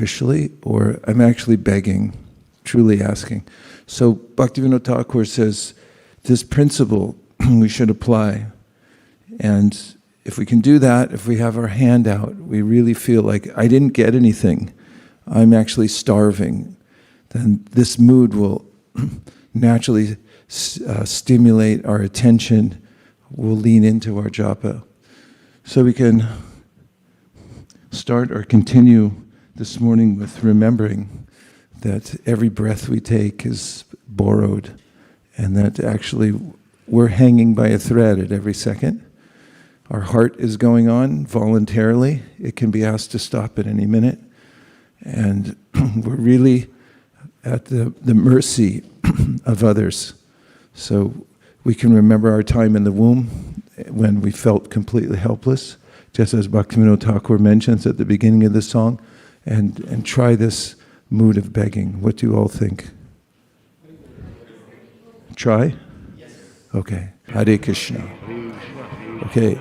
superficially, or I'm actually begging, truly asking. So Bhaktivinode Thakur says this principle we should apply. And if we can do that, if we have our hand out, we really feel like I didn't get anything, I'm actually starving, then this mood will naturally stimulate our attention, we'll lean into our japa. So we can start or continue this morning with remembering that every breath we take is borrowed, and that actually we're hanging by a thread at every second. Our heart is going on voluntarily. It can be asked to stop at any minute. And we're really at the mercy of others. So we can remember our time in the womb when we felt completely helpless, just as Bhaktivinode Thakur mentions at the beginning of the song, and try this mood of begging. What do you all think? Try? Yes. Okay. Hare Krishna. Okay.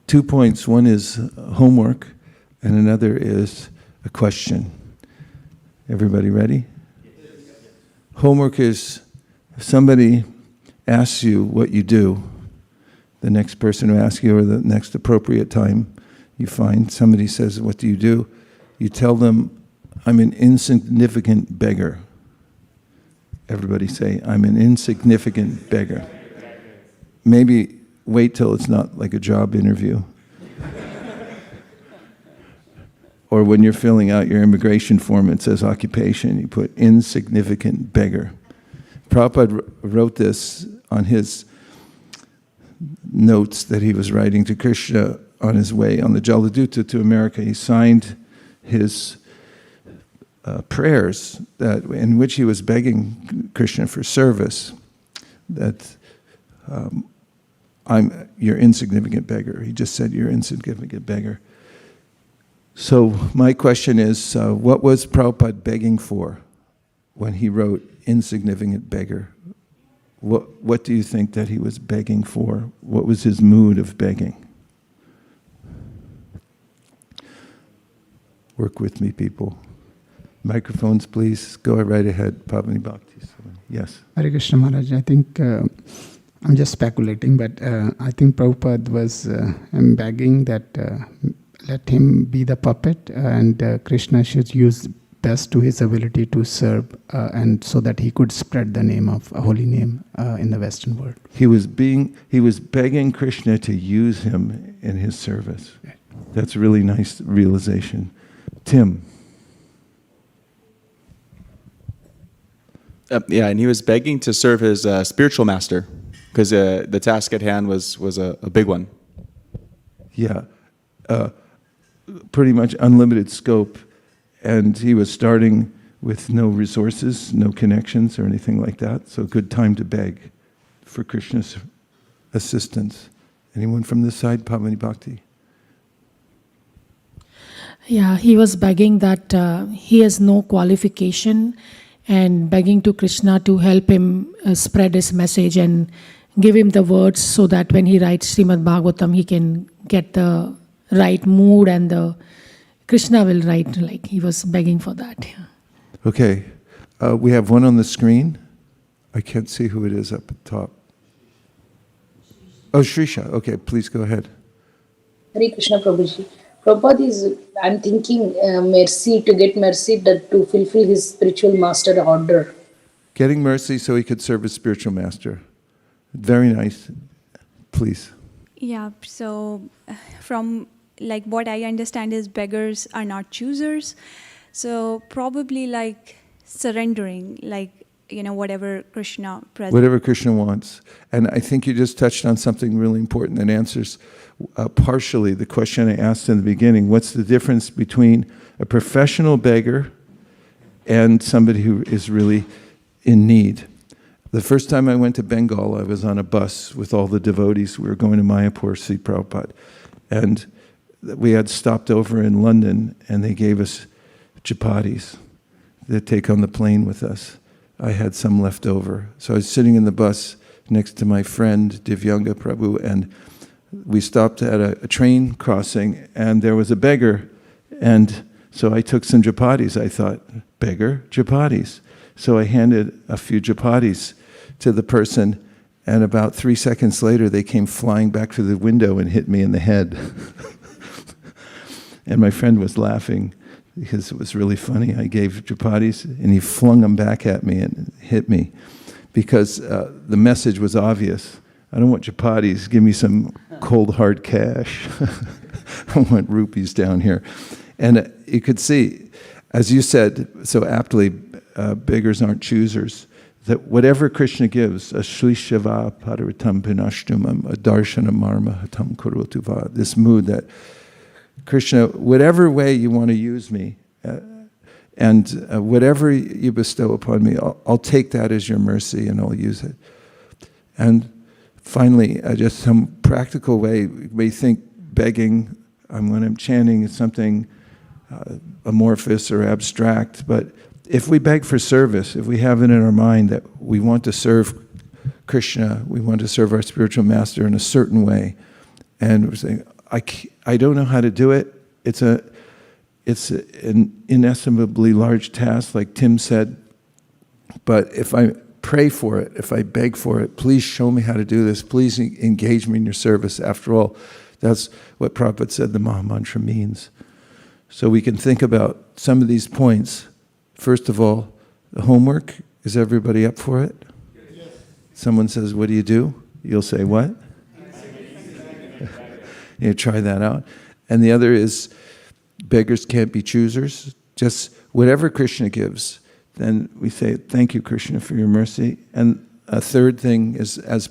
2 points. One is homework, and another is a question. Everybody ready? Yes. Homework is if somebody asks you what you do, the next person who asks you, or the next appropriate time you find, somebody says, what do? You tell them, I'm an insignificant beggar. Everybody say, I'm an insignificant beggar. Maybe wait till it's not like a job interview. Or when you're filling out your immigration form, it says occupation, you put insignificant beggar. Prabhupada wrote this on his notes that he was writing to Krishna on his way on the Jaladuta to America. He signed his prayers in which he was begging Krishna for service, that you're insignificant beggar. He just said, you're insignificant beggar. So my question is, what was Prabhupada begging for when he wrote insignificant beggar? What do you think that he was begging for? What was his mood of begging? Work with me, people. Microphones, please. Go right ahead. Pavani Bhakti. Yes. Hare Krishna Maharaj, I think, I'm just speculating, but I think Prabhupada was begging that let him be the puppet, and Krishna should use best to his ability to serve, and so that he could spread the name of a holy name in the Western world. He was begging Krishna to use him in his service. Right. That's a really nice realization. Tim. Yeah, and he was begging to serve his spiritual master, because the task at hand was a big one. Yeah, pretty much unlimited scope, and he was starting with no resources, no connections or anything like that, so good time to beg for Krishna's assistance. Anyone from this side? Pavani Bhakti? Yeah, he was begging that he has no qualification, and begging to Krishna to help him spread his message and give him the words so that when he writes Srimad Bhagavatam, he can get the right mood, and the Krishna will write, like he was begging for that. Yeah. Okay, we have one on the screen. I can't see who it is up at the top. Oh, Shrisha. Okay, please go ahead. Hare Krishna Prabhuji. Prabhupada I'm thinking mercy, to get mercy, that to fulfill his spiritual master order. Getting mercy so he could serve his spiritual master. Very nice. Please. Yeah, so from like what I understand is beggars are not choosers. So probably like surrendering, like, whatever Krishna presents. Whatever Krishna wants. And I think you just touched on something really important that answers partially the question I asked in the beginning. What's the difference between a professional beggar and somebody who is really in need? The first time I went to Bengal, I was on a bus with all the devotees. We were going to Mayapur, see Prabhupada. And we had stopped over in London, and they gave us chapatis to take on the plane with us. I had some left over. So I was sitting in the bus next to my friend, Divyanga Prabhu, and we stopped at a train crossing, and there was a beggar. And So I took some japatis. I thought, beggar, japatis. So I handed a few japatis to the person, and about 3 seconds later, they came flying back through the window and hit me in the head. And my friend was laughing because it was really funny. I gave japatis, and he flung them back at me and hit me because the message was obvious. I don't want japatis. Give me some cold, hard cash. I want rupees down here. And you could see, as you said so aptly, beggars aren't choosers. That whatever Krishna gives, a shlishava padaritam pinashtumam, a darshana marma hatam kurutuva, this mood that Krishna, whatever way you want to use me, and whatever you bestow upon me, I'll take that as your mercy and I'll use it. And finally, just some practical way, we think begging, when I'm chanting, is something amorphous or abstract, but if we beg for service, if we have it in our mind that we want to serve Krishna, we want to serve our spiritual master in a certain way, and we're saying, I don't know how to do it, it's an inestimably large task, like Tim said, but if I pray for it, if I beg for it, please show me how to do this, please engage me in your service. After all, that's what Prabhupada said the Maha Mantra means. So we can think about some of these points. First of all, the homework, is everybody up for it? Yes. Someone says, what do you do? You'll say, what? You try that out. And the other is, beggars can't be choosers. Just whatever Krishna gives, then we say, thank you, Krishna, for your mercy. And a third thing is, as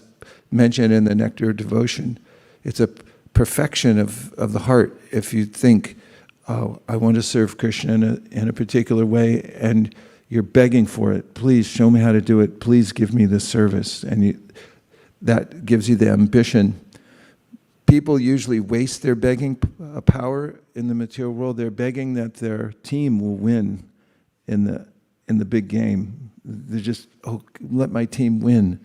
mentioned in the Nectar of Devotion, it's a perfection of the heart. If you think, oh, I want to serve Krishna in a particular way, and you're begging for it, please show me how to do it, please give me this service. And that gives you the ambition. People usually waste their begging power in the material world. They're begging that their team will win in the big game. They're just, oh, let my team win.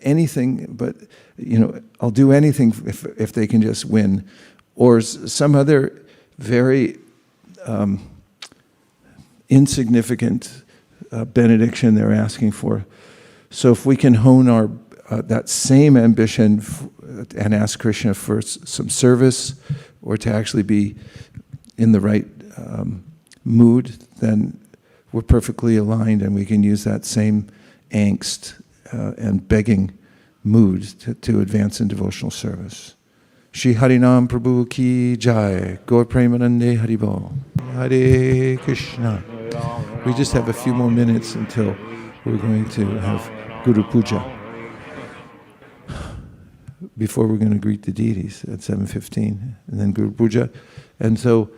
Anything, but I'll do anything if they can just win. Or some other very insignificant benediction they're asking for. So if we can hone our that same ambition and ask Krishna for some service, or to actually be in the right mood, then we're perfectly aligned, and we can use that same angst and begging mood to advance in devotional service. Shri Harinam Prabhu Ki Jai, Gaur Premanande Haribol, Hare Krishna. We just have a few more minutes until we're going to have Guru Puja, before we're going to greet the deities at 7:15, and then Guru Puja. And so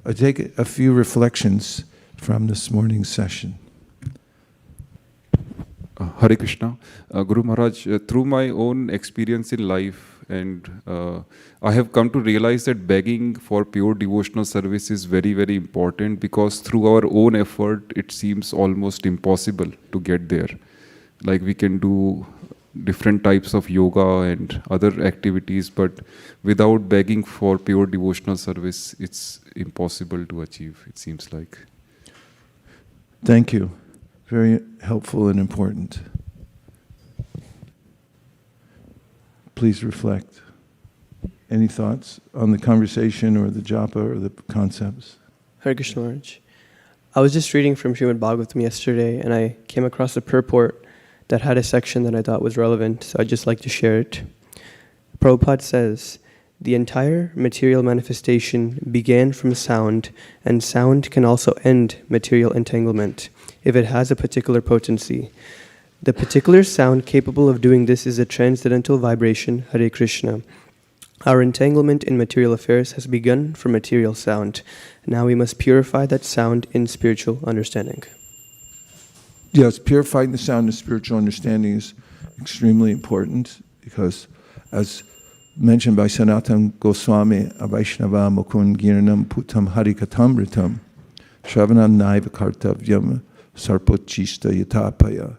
I take a few reflections from this morning's session. Hare Krishna. Guru Maharaj, through my own experience in life, and I have come to realize that begging for pure devotional service is very, very important, because through our own effort, it seems almost impossible to get there. Like we can do different types of yoga and other activities, but without begging for pure devotional service, it's impossible to achieve, it seems like. Thank you. Very helpful and important. Please reflect. Any thoughts on the conversation or the japa or the concepts? Hare Krishna Maharaj. I was just reading from Srimad Bhagavatam yesterday, and I came across a purport that had a section that I thought was relevant, so I'd just like to share it. Prabhupada says, the entire material manifestation began from sound, and sound can also end material entanglement if it has a particular potency. The particular sound capable of doing this is a transcendental vibration, Hare Krishna. Our entanglement in material affairs has begun from material sound. Now we must purify that sound in spiritual understanding. Yes, purifying the sound of spiritual understanding is extremely important, because as mentioned by Sanatana Goswami, Vaishnava Mukund Giranam Putam Harikatamritam Shravanam Naiva Kartavyam Sarpochishta Yatapaya.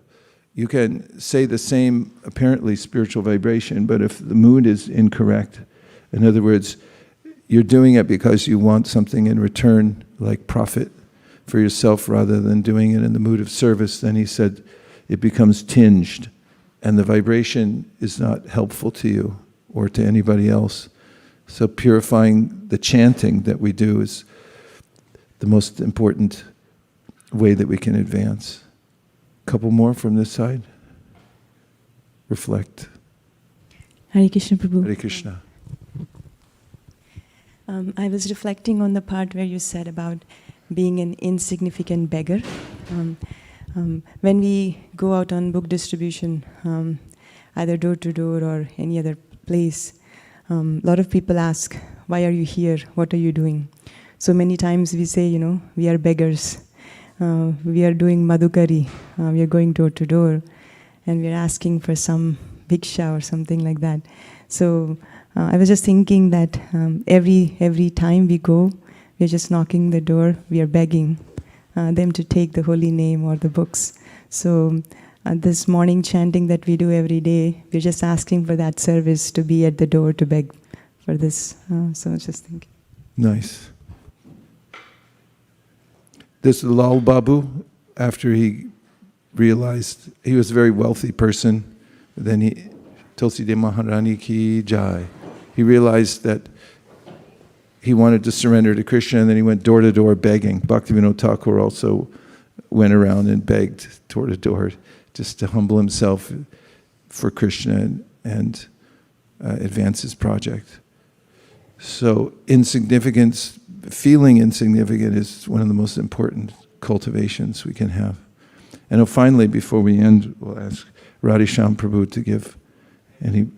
You can say the same apparently spiritual vibration, but if the mood is incorrect, in other words, you're doing it because you want something in return, like profit for yourself, rather than doing it in the mood of service, then he said it becomes tinged, and the vibration is not helpful to you or to anybody else. So purifying the chanting that we do is the most important way that we can advance. Couple more from this side. Reflect. Hare Krishna, Prabhu. Hare Krishna. I was reflecting on the part where you said about being an insignificant beggar. When we go out on book distribution, either door to door or any other place, a lot of people ask, why are you here? What are you doing? So many times we say, we are beggars. We are doing madhukari. We are going door to door. And we are asking for some bhiksha or something like that. So I was just thinking that every time we go, we are just knocking the door, we are begging them to take the holy name or the books. So this morning chanting that we do every day, we're just asking for that service to be at the door to beg for this. So I was just thinking. Nice. This Lal Babu, after he realized he was a very wealthy person, then he, Tulsi De Maharani Ki Jai, he realized that he wanted to surrender to Krishna, and then he went door to door begging. Bhaktivinode Thakur also went around and begged door to door just to humble himself for Krishna and advance his project. So insignificance, feeling insignificant is one of the most important cultivations we can have. And finally, before we end, we'll ask Radhesham Prabhu to give any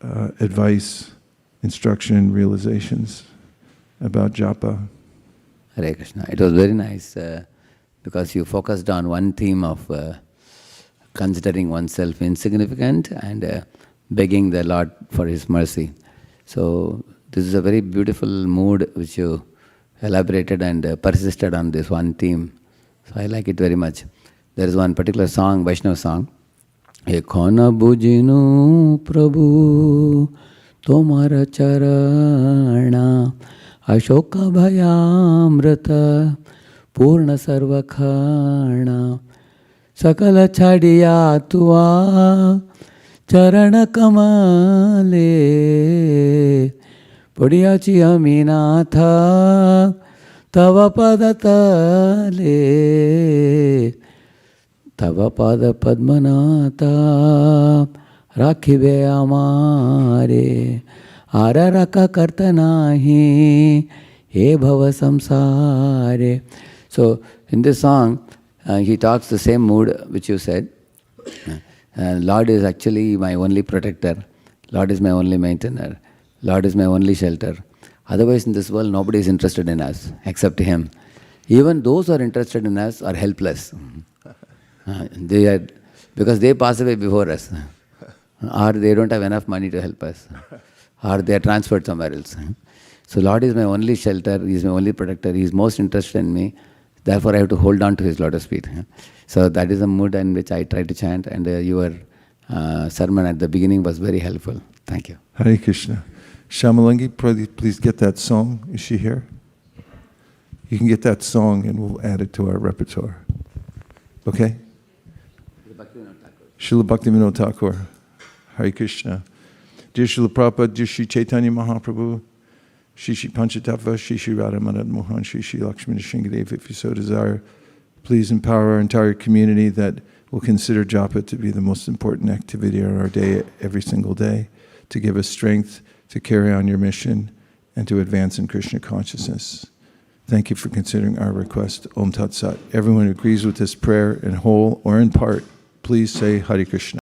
advice, instruction, realizations about japa. Hare Krishna. It was very nice because you focused on one theme of considering oneself insignificant and begging the Lord for His mercy. So this is a very beautiful mood which you elaborated and persisted on this one theme. So I like it very much. There is one particular song, Vaishnava song. Ekhona bujinu Prabhu Tomara charana Ashoka bhayamrata Purna sarvakhana Sakala chadiya tua Charana kamale Padiyachi aminatha Tava padatale Tava pada padmanata Rakhive amare Araraka karta nahi He bhava samsare. So in this song, he talks the same mood which you said. Lord is actually my only protector. Lord is my only maintainer. Lord is my only shelter. Otherwise in this world nobody is interested in us except Him. Even those who are interested in us are helpless. They are, because they pass away before us. Or they don't have enough money to help us. Or they are transferred somewhere else. So Lord is my only shelter, He is my only protector, He is most interested in me. Therefore I have to hold on to His lotus feet. So that is the mood in which I try to chant, and your sermon at the beginning was very helpful. Thank you. Hare Krishna. Shamalangi, please get that song. Is she here? You can get that song and we'll add it to our repertoire. Okay? Srila Bhaktivinode Thakur. Hare Krishna. Dear Srila Prabhupada, dear Sri Chaitanya Mahaprabhu, Shri Shri Panchatattva, Shri Shri Radha Madan Mohan, Shri Shri Lakshmi Nrsimhadev, if you so desire, please empower our entire community that will consider japa to be the most important activity of our day, every single day, to give us strength to carry on your mission and to advance in Krishna consciousness. Thank you for considering our request. Om Tat Sat. Everyone who agrees with this prayer in whole or in part, please say Hare Krishna.